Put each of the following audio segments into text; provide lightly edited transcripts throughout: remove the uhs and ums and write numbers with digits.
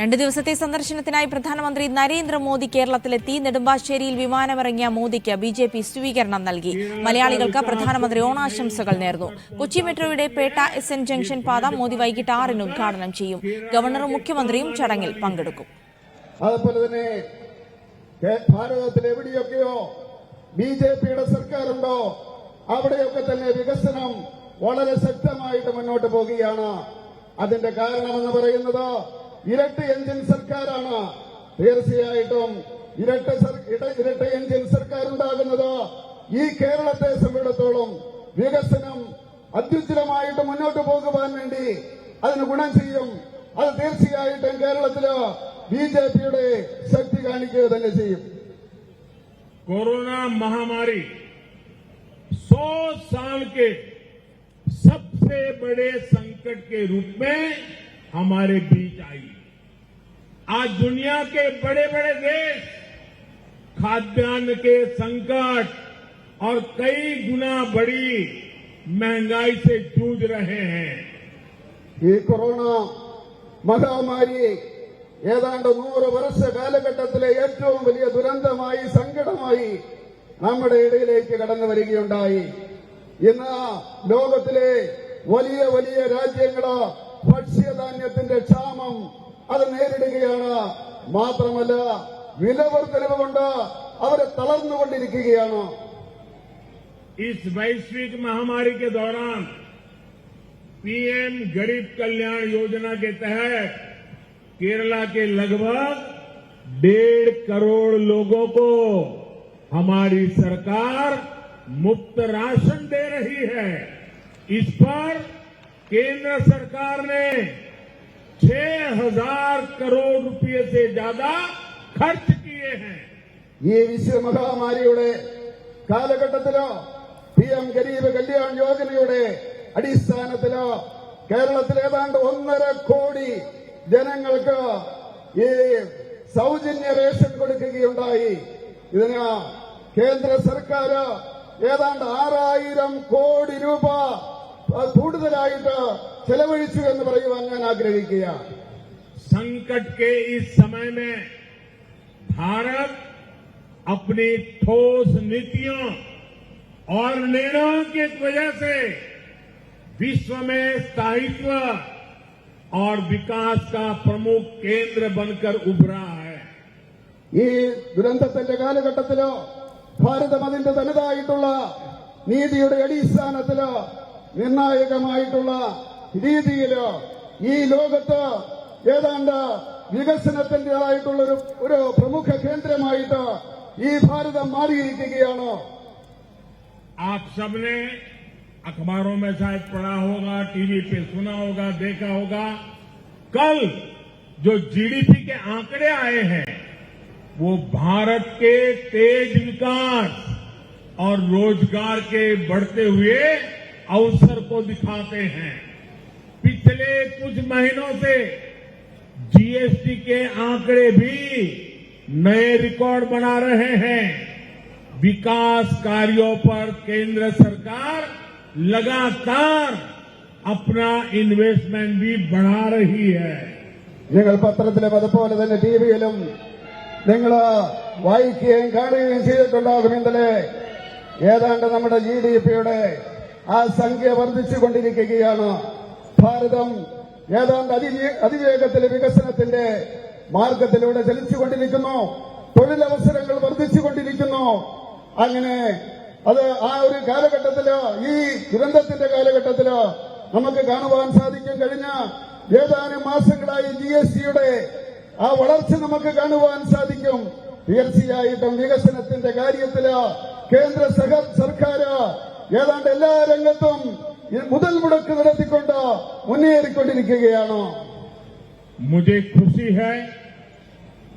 2 ദിവസത്തെ സന്ദർശനത്തിനായി പ്രധാനമന്ത്രി നരേന്ദ്രമോദി കേരളത്തിലെത്തി. നെടുമ്പാശ്ശേരിയിൽ വിമാനമിറങ്ങിയ മോദിക്ക് ബിജെപി സ്വീകരണം നൽകി. മലയാളികൾക്ക് പ്രധാനമന്ത്രി ഓണാശംസകൾ നേർന്നു. കൊച്ചി മെട്രോയുടെ പേട്ട SN ജംഗ്ഷൻ പാത മോദി വൈകിട്ട് 6-ന് ഉദ്ഘാടനം ചെയ്യും. ഗവർണറും മുഖ്യമന്ത്രിയും ചടങ്ങിൽ പങ്കെടുക്കും. അതുപോലെ തന്നെ ഭാരതത്തിൽ എവിടെയൊക്കെയോ ബിജെപിയുടെ സർക്കാരുണ്ടോ അവിടെയൊക്കെ തന്നെ വികസനം വളരെ ശക്തമായിട്ട് മുന്നോട്ട് പോകുകയാണ്. അതിന്റെ കാരണമെന്ന് പറയുന്നത് ഇരട്ട എഞ്ചിൻ സർക്കാരാണ്. തീർച്ചയായിട്ടും ഇരട്ട എഞ്ചിൻ സർക്കാർ ഉണ്ടാകുന്നത് ഈ കേരളത്തെ സംബന്ധിച്ചിടത്തോളം വികസനം അത്യുജ്വലമായിട്ട് മുന്നോട്ട് പോകുവാൻ വേണ്ടി അതിന് ഗുണം ചെയ്യും. അത് തീർച്ചയായിട്ടും കേരളത്തില് ബിജെപിയുടെ ശക്തി കാണിക്കുക തന്നെ ചെയ്യും. कोरोना महामारी 100 साल के सबसे बड़े संकट के रूप में हमारे बीच आई। आज दुनिया के बड़े बड़े देश खाद्यान्न के संकट और कई गुना बड़ी महंगाई से जूझ रहे हैं। ഈ കൊറോണ മഹാമാരി ഏതാണ്ട് 100 വർഷ കാലഘട്ടത്തിലെ ഏറ്റവും വലിയ ദുരന്തമായി സങ്കടമായി നമ്മുടെ ഇടയിലേക്ക് കടന്നു വരികയുണ്ടായി. ഇന്ന് ലോകത്തിലെ വലിയ വലിയ രാജ്യങ്ങള് ഭക്ഷ്യധാന്യത്തിന്റെ ക്ഷാമം അത് നേരിടുകയാണ്. മാത്രമല്ല വിലവർദ്ധനവ് കൊണ്ട് അവരെ തളർന്നുകൊണ്ടിരിക്കുകയാണ്. इस वैश्विक महामारी के दौरान PM गरीब कल्याण योजना के तहत केरला के लगभग 1.5 करोड़ लोगों को हमारी सरकार मुफ्त राशन दे रही है। इस पर केंद्र सरकार ने 6,000 करोड़ रुपए से ज्यादा खर्च किए हैं। ഈ വിശ്വമഹാമാരിയുടെ കാലഘട്ടത്തിലോ PM ഗരീബ് കല്യാൺ യോജനയുടെ അടിസ്ഥാനത്തിലോ കേരളത്തിൽ ഏതാണ്ട് 1.5 കോടി ജനങ്ങൾക്ക് ഈ സൗജന്യ റേഷൻ കൊടുക്കുകയുണ്ടായി. ഇതിന് കേന്ദ്ര സർക്കാർ ഏതാണ്ട് 6,000 കോടി രൂപ കൂടുതലായിട്ട് ചെലവഴിച്ചു എന്ന് പറയുവാൻ ഞാൻ ആഗ്രഹിക്കുകയാണ്. संकट के इस समय में भारत अपनी ठोस नीतियों और निर्णयों की वजह से विश्व में स्थायित्व और विकास का प्रमुख केंद्र बनकर उभरा है. ഈ ദുരന്തത്തിന്റെ കാലഘട്ടത്തിലോ ഭാരതം അതിന്റെ തനതായിട്ടുള്ള നീതിയുടെ അടിസ്ഥാനത്തിലോ നിർണായകമായിട്ടുള്ള രീതിയിലോ ഈ ലോകത്ത് ഏതാണ്ട് വികസനത്തിന്റേതായിട്ടുള്ള ഒരു പ്രമുഖ കേന്ദ്രമായിട്ട് ഈ ഭാരതം മാറിയിരിക്കുകയാണ്. आप सबने अखबारों में शायद पढ़ा होगा, टीवी पे सुना होगा, देखा होगा, कल जो GDP के आंकड़े आए हैं वो भारत के तेज विकास और रोजगार के बढ़ते हुए अवसर को दिखाते हैं. पिछले कुछ महीनों से GST के आंकड़े भी नए रिकॉर्ड बना रहे हैं. विकास कार्यों पर केंद्र सरकार लगातार अपना इन्वेस्टमेंट भी बढ़ा रही है. നിങ്ങൾ പത്രത്തിലും അതുപോലെ തന്നെ ടിവിയിലും നിങ്ങൾ വായിക്കുകയും കാണുകയും ചെയ്തിട്ടുണ്ടാകും. ഇന്നലെ ഏതാണ്ട് നമ്മുടെ GDPയുടെ ആ സംഖ്യ വർദ്ധിച്ചുകൊണ്ടിരിക്കുകയാണ്. ഭാരതം ഏതാണ്ട് അതിവേഗത്തിൽ വികസനത്തിന്റെ മാർഗത്തിലൂടെ ചലിച്ചുകൊണ്ടിരിക്കുന്നു. തൊഴിലവസരങ്ങൾ വർദ്ധിച്ചുകൊണ്ടിരിക്കുന്നു. അങ്ങനെ അത് ആ ഒരു കാലഘട്ടത്തില് ഈ ദുരന്തത്തിന്റെ കാലഘട്ടത്തില് നമുക്ക് കാണുവാൻ സാധിക്കും. കഴിഞ്ഞ ഏതാനും മാസങ്ങളായി GSTയുടെ ആ വളർച്ച നമുക്ക് കാണുവാൻ സാധിക്കും. തീർച്ചയായിട്ടും വികസനത്തിന്റെ കാര്യത്തില് കേന്ദ്ര സർക്കാർ ഏതാണ്ട് എല്ലാ രംഗത്തും മുതൽ മുടക്ക് നടത്തിക്കൊണ്ട് മുന്നേറിക്കൊണ്ടിരിക്കുകയാണ്. मुझे खुशी है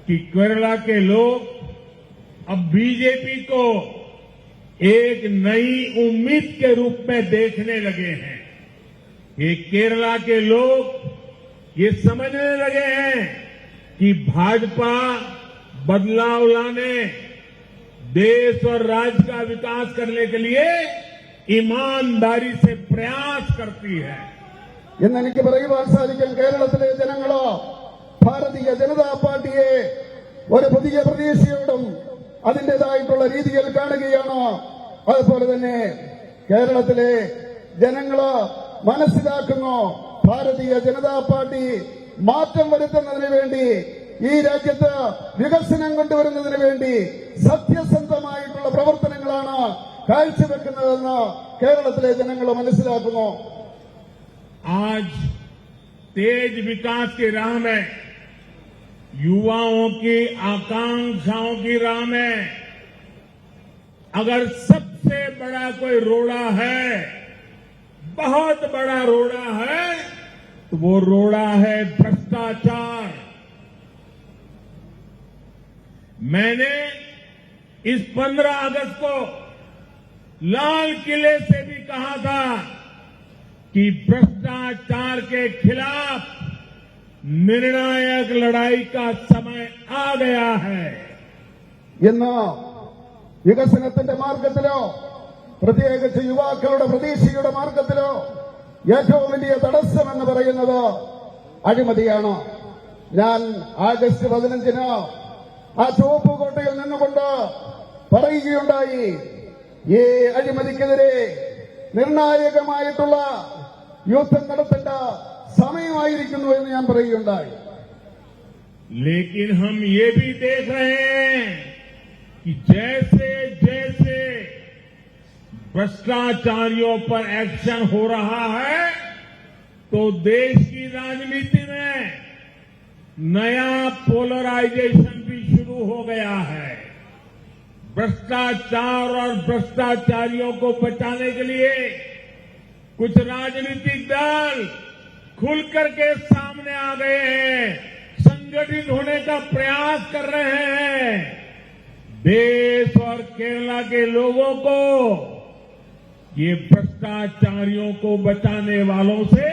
कि केरला के लोग अब बीजेपी को एक नई उम्मीद के रूप में देखने लगे हैं. ये केरला के लोग ये समझने लगे हैं कि भाजपा बदलाव लाने, देश और राज्य का विकास करने के लिए ईमानदारी से प्रयास करती है. എന്നെനിക്ക് പറയുവാൻ സാധിക്കും. കേരളത്തിലെ ജനങ്ങളോ ഭാരതീയ ജനതാ പാർട്ടിയെ ഒരു പുതിയ പ്രതീക്ഷയോടും അതിന്റേതായിട്ടുള്ള രീതിയിൽ കാണുകയാണ്. അതുപോലെ തന്നെ കേരളത്തിലെ ജനങ്ങള് മനസ്സിലാക്കുന്നു, ഭാരതീയ ജനതാ പാർട്ടി മാറ്റം വരുത്തുന്നതിന് വേണ്ടി, ഈ രാജ്യത്ത് വികസനം കൊണ്ടുവരുന്നതിന് വേണ്ടി സത്യസന്ധമായിട്ടുള്ള പ്രവർത്തനങ്ങളാണ് കാഴ്ചവെക്കുന്നതെന്ന് കേരളത്തിലെ ജനങ്ങൾ മനസ്സിലാക്കുന്നു. आज तेज विकास की राह में, युवाओं की आकांक्षाओं की राह में अगर सबसे बड़ा कोई रोड़ा है, बहुत बड़ा रोड़ा है, तो वो रोड़ा है भ्रष्टाचार। मैंने इस 15 अगस्त को लाल किले से भी कहा था कि भ्रष्टाचार के खिलाफ निर्णायक लड़ाई का समय आ गया है। ഇന്ന് വികസനത്തിന്റെ മാർഗത്തിലോ പ്രത്യേകിച്ച് യുവാക്കളുടെ പ്രതീക്ഷയുടെ മാർഗത്തിലോ ഏറ്റവും വലിയ തടസ്സമെന്ന് പറയുന്നത് അഴിമതിയാണ്. ഞാൻ ആഗസ്റ്റ് 15-ന് ആ ചുവപ്പ് കോട്ടയിൽ നിന്നുകൊണ്ട് പറയുകയുണ്ടായി, ഈ അഴിമതിക്കെതിരെ നിർണായകമായിട്ടുള്ള യുദ്ധം നടത്തേണ്ട സമയമായിരിക്കുന്നു എന്ന് ഞാൻ പറയുകയുണ്ടായി. लेकिन हम ये भी देख रहे हैं कि जैसे जैसे भ्रष्टाचारियों पर एक्शन हो रहा है, तो देश की राजनीति में नया पोलराइजेशन भी शुरू हो गया है। भ्रष्टाचार और भ्रष्टाचारियों को बचाने के लिए कुछ राजनीतिक दल खुलकर के सामने आ गए हैं, संगठित होने का प्रयास कर रहे हैं। देश और केरला के लोगों को ये भ्रष्टाचारियों को बचाने वालों से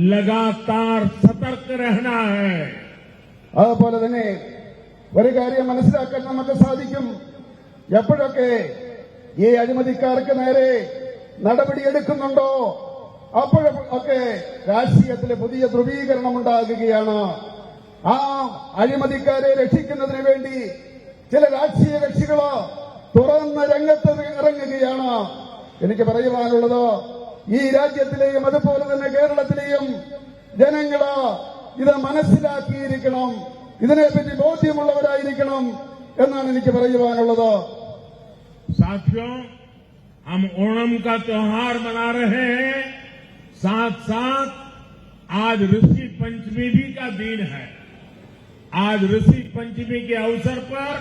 लगातार सतर्क रहना है। അതുപോലെ തന്നെ ഒരു കാര്യം മനസ്സിലാക്കാൻ നമുക്ക് സാധിക്കും, എപ്പോഴൊക്കെ ഈ അഴിമതിക്കാർക്ക് നേരെ നടപടിയെടുക്കുന്നുണ്ടോ അപ്പോഴൊക്കെ രാഷ്ട്രീയത്തിലെ പുതിയ ധ്രുവീകരണം ഉണ്ടാകുകയാണ്. ആ അഴിമതിക്കാരെ രക്ഷിക്കുന്നതിന് വേണ്ടി ചില രാഷ്ട്രീയ കക്ഷികള് തുറന്ന രംഗത്ത് ഇറങ്ങുകയാണ്. എനിക്ക് പറയുവാനുള്ളത്, ഈ രാജ്യത്തിലെയും അതുപോലെ തന്നെ കേരളത്തിലെയും ജനങ്ങള് ഇത് മനസ്സിലാക്കിയിരിക്കണം, ഇതിനെപ്പറ്റി ബോധ്യമുള്ളവരായിരിക്കണം എന്നാണ് എനിക്ക് പറയുവാനുള്ളത്. साथियों, हम ओणम का त्योहार मना रहे हैं, साथ साथ आज ऋषि पंचमी भी का दिन है। आज ऋषि पंचमी के अवसर पर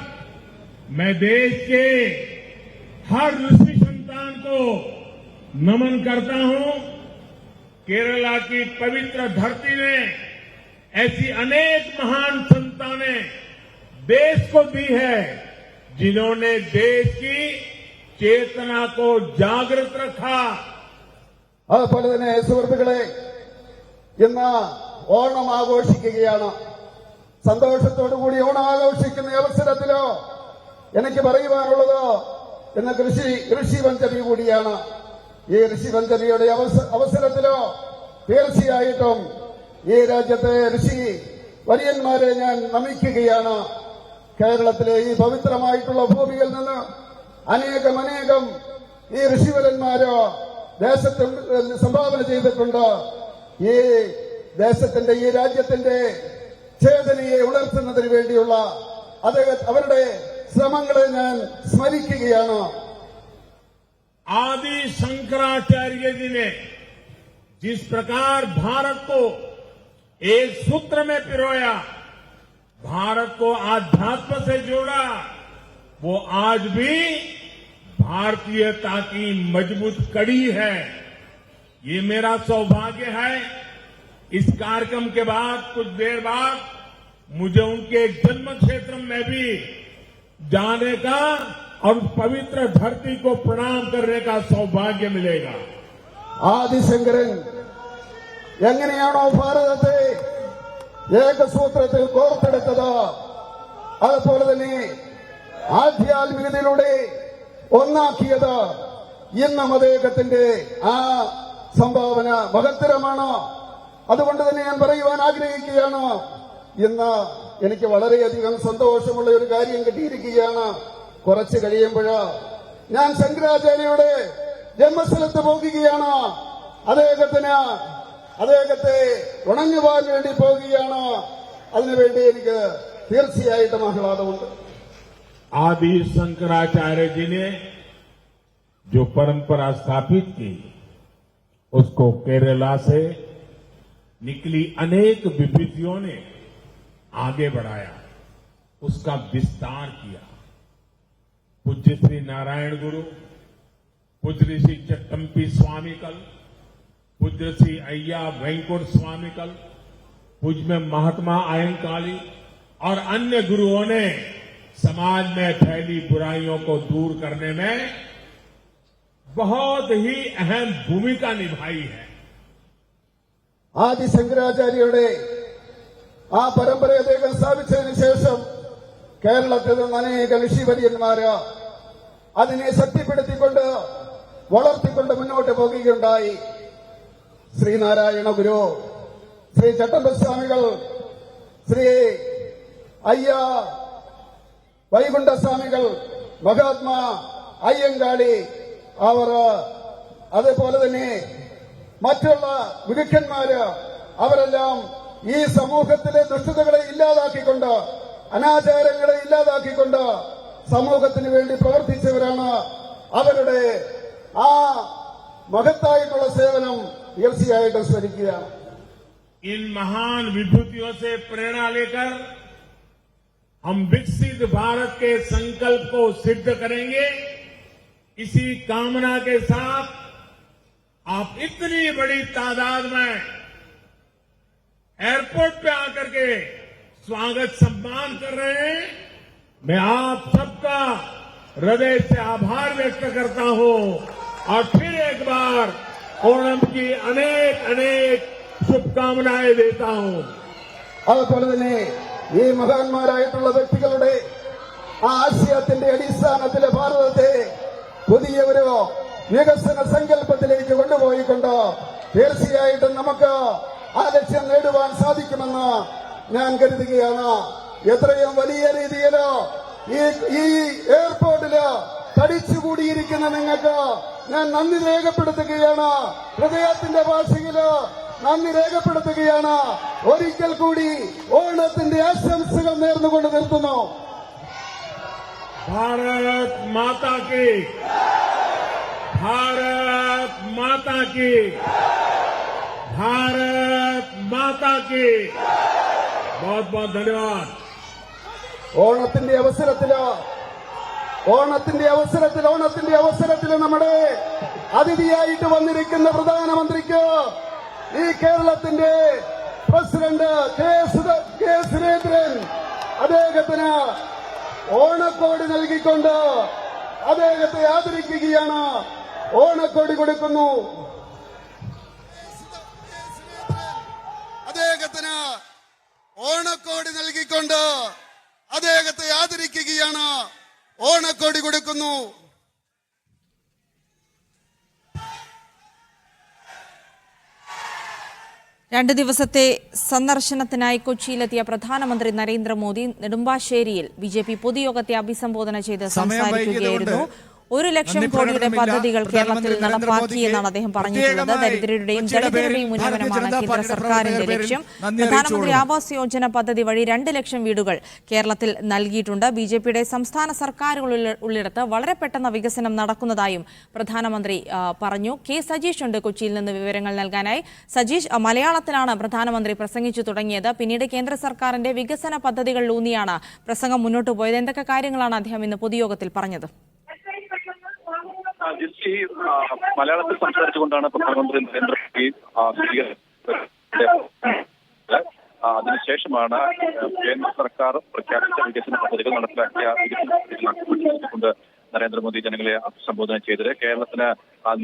मैं देश के हर ऋषि संतान को नमन करता हूं। केरला की पवित्र धरती में ऐसी अनेक महान संतानें देश को दी है, जिन्होंने देश की चेतना को जागृत रखा। അതുപോലെ തന്നെ സുഹൃത്തുക്കളെ, ഇന്ന് ഓണം ആഘോഷിക്കുകയാണ്. സന്തോഷത്തോടുകൂടി ഓണം ആഘോഷിക്കുന്ന അവസരത്തിലോ എനിക്ക് പറയുവാനുള്ളത്, ഇന്ന് ഋഷി പഞ്ചമി കൂടിയാണ്. ഈ ഋഷി പഞ്ചമിയുടെ അവസരത്തിലോ തീർച്ചയായിട്ടും ഈ രാജ്യത്തെ ഋഷി വര്യന്മാരെ ഞാൻ നമിക്കുകയാണ്. കേരളത്തിലെ ഈ പവിത്രമായിട്ടുള്ള ഭൂമിയിൽ നിന്ന് അനേകം ഈ ഋഷിവരന്മാരോ ദേശത്തിന് സംഭാവന ചെയ്തിട്ടുണ്ട്. ഈ ദേശത്തിന്റെ, ഈ രാജ്യത്തിന്റെ ചേതനയെ ഉണർത്തുന്നതിന് വേണ്ടിയുള്ള അവരുടെ ശ്രമങ്ങളെ ഞാൻ സ്മരിക്കുകയാണ്. आदि शंकराचार्य जी ने जिस प्रकार भारत को एक सूत्र में पिरोया, भारत को आध्यात्म से जोड़ा, वो आज भी भारतीयता की मजबूत कड़ी है। ये मेरा सौभाग्य है, इस कार्यक्रम के बाद कुछ देर बाद मुझे उनके जन्म क्षेत्र में भी जाने का और पवित्र धरती को प्रणाम करने का सौभाग्य मिलेगा। ആദിശങ്കരൻ എങ്ങനെയാണോ ഭാരതത്തെ ഏകസൂത്രത്തിൽ കോർത്തെടുത്തത്, അതുപോലെ തന്നെ ആധ്യാത്മികതയിലൂടെ ഒന്നാക്കിയത്, ഇന്നും അദ്ദേഹത്തിന്റെ ആ സംഭാവന മഹത്തരമാണ്. അതുകൊണ്ട് തന്നെ ഞാൻ പറയുവാൻ ആഗ്രഹിക്കുകയാണ്, ഇന്ന് എനിക്ക് വളരെയധികം സന്തോഷമുള്ള ഒരു കാര്യം കിട്ടിയിരിക്കുകയാണ്. കുറച്ച് കഴിയുമ്പോൾ ഞാൻ ശങ്കരാചാര്യയുടെ ജന്മസ്ഥലത്ത് പോകുകയാണ്. അദ്ദേഹത്തെ ഉണങ്ങുവാൻ വേണ്ടി പോകുകയാണ്. അതിനുവേണ്ടി എനിക്ക് തീർച്ചയായിട്ടും ആഹ്ലാദമുണ്ട്. आदि शंकराचार्य जी ने जो परंपरा स्थापित की, उसको केरला से निकली अनेक विभूतियों ने आगे बढ़ाया, उसका विस्तार किया। पूज्य श्री नारायण गुरु, पूज्य श्री चट्टम्पी स्वामीकल, पूज्य श्री अय्या वेंकुट स्वामीकल, पूज्य महात्मा अयंकाली और अन्य गुरुओं ने समाज में फैली बुराइयों को दूर करने में बहुत ही अहम भूमिका निभाई है। ആദി ശങ്കരാചാര്യയുടെ ആ പരമ്പരയെ അദ്ദേഹം സ്ഥാപിച്ചതിന് ശേഷം കേരളത്തിൽ നിന്ന് അനേക ഋഷിവര്യന്മാര് അതിനെ ശക്തിപ്പെടുത്തിക്കൊണ്ട് വളർത്തിക്കൊണ്ട് മുന്നോട്ട് പോകുകയുണ്ടായി. ശ്രീനാരായണ ഗുരു, ശ്രീ ചട്ടമ്പസ്വാമികൾ, ശ്രീ അയ്യ വൈകുണ്ഠസ്വാമികൾ, മഹാത്മാ അയ്യങ്കാളി, അവർ അതേപോലെ തന്നെ മറ്റുള്ള ഗുരുക്കന്മാര്, അവരെല്ലാം ഈ സമൂഹത്തിലെ ദുഷ്ടതകളെ ഇല്ലാതാക്കിക്കൊണ്ട്, അനാചാരങ്ങളെ ഇല്ലാതാക്കിക്കൊണ്ട് സമൂഹത്തിന് വേണ്ടി പ്രവർത്തിച്ചവരാണ്. അവരുടെ ആ മഹത്തായിട്ടുള്ള സേവനം തീർച്ചയായിട്ടും സ്മരിക്കുകയാണ്. इन महान विभूतियों से प्रेरणा लेकर हम विकसित भारत के संकल्प को सिद्ध करेंगे। इसी कामना के साथ आप इतनी बड़ी तादाद में एयरपोर्ट पे आकर के स्वागत सम्मान कर रहे हैं। मैं आप सबका हृदय से आभार व्यक्त करता हूं और फिर एक बार ओणम की अनेक अनेक शुभकामनाएं देता हूं। അതുപോലെ തന്നെ ഈ മഹാന്മാരായിട്ടുള്ള വ്യക്തികളുടെ ആശയത്തിന്റെ അടിസ്ഥാനത്തിൽ ഭാരതത്തെ പുതിയ ഒരു വികസന സങ്കല്പത്തിലേക്ക് കൊണ്ടുപോയിക്കൊണ്ട് തീർച്ചയായിട്ടും നമുക്ക് ആ ലക്ഷ്യം നേടുവാൻ സാധിക്കുമെന്ന് ഞാൻ കരുതുകയാണ്. എത്രയും വലിയ രീതിയിൽ ഈ എയർപോർട്ടില് തടിച്ചുകൂടിയിരിക്കുന്ന നിങ്ങൾക്ക് ഞാൻ നന്ദി രേഖപ്പെടുത്തുകയാണ്. ഹൃദയത്തിന്റെ ഭാഷയില് നന്ദി രേഖപ്പെടുത്തുകയാണ്. ഒരിക്കൽ കൂടി ഓണത്തിന്റെ ആശംസകൾ നേർന്നുകൊണ്ട് നിർത്തുന്നു. भारत माता की, भारत माता की, भारत माता की। बहुत बहुत धन्यवाद। ഓണത്തിന്റെ അവസരത്തിൽ നമ്മുടെ അതിഥിയായിട്ട് വന്നിരിക്കുന്ന പ്രധാനമന്ത്രിക്ക് ഈ കേരളത്തിന്റെ പ്രസിഡന്റ് കെ സുരേന്ദ്രൻ അദ്ദേഹത്തിന് ഓണക്കോടി നൽകിക്കൊണ്ട് അദ്ദേഹത്തെ ആദരിക്കുകയാണ്. ഓണക്കോടി കൊടുക്കുന്നു. അദ്ദേഹത്തിന് ഓണക്കോടി നൽകിക്കൊണ്ട് അദ്ദേഹത്തെ ആദരിക്കുകയാണ്. ഓണക്കോടി കൊടുക്കുന്നു. രണ്ട് ദിവസത്തെ സന്ദർശനത്തിനായി കൊച്ചിയിലെത്തിയ പ്രധാനമന്ത്രി നരേന്ദ്രമോദി നെടുമ്പാശ്ശേരിയിൽ ബി.ജെ.പി. പൊതുയോഗത്തെ അഭിസംബോധന ചെയ്ത് സംസാരിക്കുകയായിരുന്നു. 1 ലക്ഷം കോടിയുടെ പദ്ധതികൾ കേരളത്തിൽ നടപ്പാക്കിയെന്നാണ് അദ്ദേഹം പറഞ്ഞിട്ടുള്ളത്. ദരിദ്രരുടെയും ദളിതരുടെയും ഉന്നമനമാണ് കേന്ദ്ര സർക്കാരിന്റെ ലക്ഷ്യം. പ്രധാനമന്ത്രി ആവാസ് യോജന പദ്ധതി വഴി 2 ലക്ഷം വീടുകൾ കേരളത്തിൽ നൽകിയിട്ടുണ്ട്. ബി.ജെ.പിയുടെ സംസ്ഥാന സർക്കാരുകൾ ഉള്ളിടത്ത് വളരെ പെട്ടെന്ന് വികസനം നടക്കുന്നതായും പ്രധാനമന്ത്രി പറഞ്ഞു. കെ സജീഷ് ഉണ്ട് കൊച്ചിയിൽ നിന്ന് വിവരങ്ങൾ നൽകാനായി. സജീഷ്, മലയാളത്തിലാണ് പ്രധാനമന്ത്രി പ്രസംഗിച്ചു തുടങ്ങിയത്. പിന്നീട് കേന്ദ്ര സർക്കാരിന്റെ വികസന പദ്ധതികളിലൂന്നിയാണ് പ്രസംഗം മുന്നോട്ട് പോയത്. എന്തൊക്കെ കാര്യങ്ങളാണ് അദ്ദേഹം ഇന്ന് പൊതുയോഗത്തിൽ പറഞ്ഞത്? ജിൽസി, മലയാളത്തിൽ സംസാരിച്ചുകൊണ്ടാണ് പ്രധാനമന്ത്രി നരേന്ദ്രമോദി അതിനുശേഷമാണ് കേന്ദ്ര സർക്കാർ പ്രഖ്യാപിച്ച വികസന പദ്ധതികൾ നടപ്പിലാക്കിയ വികസന പദ്ധതികൾ നരേന്ദ്രമോദി ജനങ്ങളെ അഭിസംബോധന ചെയ്തത്. കേരളത്തിന്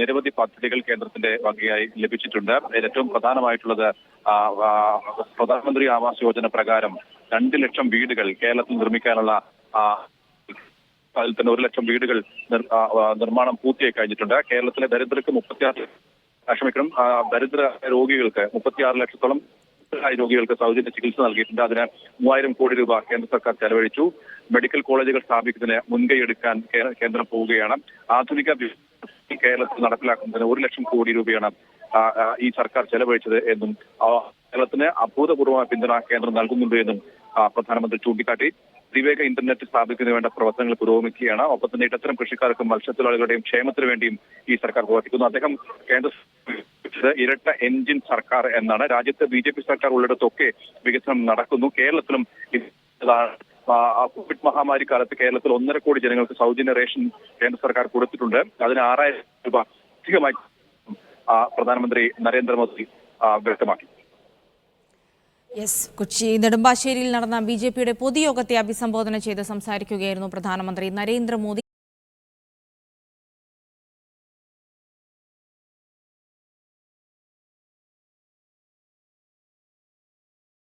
നിരവധി പദ്ധതികൾ കേന്ദ്രത്തിന്റെ വകയായി ലഭിച്ചിട്ടുണ്ട്. ഏറ്റവും പ്രധാനമായിട്ടുള്ളത് പ്രധാനമന്ത്രി ആവാസ് യോജന പ്രകാരം 2 ലക്ഷം വീടുകൾ കേരളത്തിൽ നിർമ്മിക്കാനുള്ള അതിൽ തന്നെ 1 ലക്ഷം വീടുകൾ നിർമ്മാണം പൂർത്തിയായി കഴിഞ്ഞിട്ടുണ്ട്. കേരളത്തിലെ ദരിദ്രർക്ക് ദരിദ്ര രോഗികൾക്ക് 36 ലക്ഷത്തോളം രോഗികൾക്ക് സൗജന്യ ചികിത്സ നൽകിയിട്ടുണ്ട്. അതിന് 3000 കോടി രൂപ കേന്ദ്ര സർക്കാർ ചെലവഴിച്ചു. മെഡിക്കൽ കോളേജുകൾ സ്ഥാപിക്കുന്നതിന് മുൻകൈയെടുക്കാൻ കേന്ദ്രം പോവുകയാണ്. ആധുനിക കേരളത്തിൽ നടപ്പിലാക്കുന്നതിന് 1 ലക്ഷം കോടി രൂപയാണ് ഈ സർക്കാർ ചെലവഴിച്ചത് എന്നും കേരളത്തിന് അഭൂതപൂർവമായ പിന്തുണ കേന്ദ്രം നൽകുന്നുണ്ട് എന്നും പ്രധാനമന്ത്രി ചൂണ്ടിക്കാട്ടി. അതിവേഗ ഇന്റർനെറ്റ് സ്ഥാപിക്കുന്നതിന് വേണ്ട പ്രവർത്തനങ്ങൾ പുരോഗമിക്കുകയാണ്. ഒപ്പം തന്നെ ഇടത്തരം കൃഷിക്കാർക്കും മത്സ്യത്തൊഴിലാളികളുടെയും ക്ഷേമത്തിന് വേണ്ടിയും ഈ സർക്കാർ പ്രവർത്തിക്കുന്നു. അദ്ദേഹം കേന്ദ്ര ഇരട്ട എഞ്ചിൻ സർക്കാർ എന്നാണ്. രാജ്യത്ത് BJP സർക്കാർ ഉള്ളിടത്തൊക്കെ വികസനം നടക്കുന്നു. കേരളത്തിലും കോവിഡ് മഹാമാരി കാലത്ത് കേരളത്തിൽ 1.5 കോടി ജനങ്ങൾക്ക് സൗജന്യ റേഷൻ കേന്ദ്ര സർക്കാർ കൊടുത്തിട്ടുണ്ട്. അതിന് 6000 രൂപ അധികമായി പ്രധാനമന്ത്രി നരേന്ദ്രമോദി വ്യക്തമാക്കി. കൊച്ചി നെടുമ്പാശ്ശേരിയിൽ നടന്ന BJPയുടെ പൊതുയോഗത്തെ അഭിസംബോധന ചെയ്ത് സംസാരിക്കുകയായിരുന്നു പ്രധാനമന്ത്രി നരേന്ദ്രമോദി.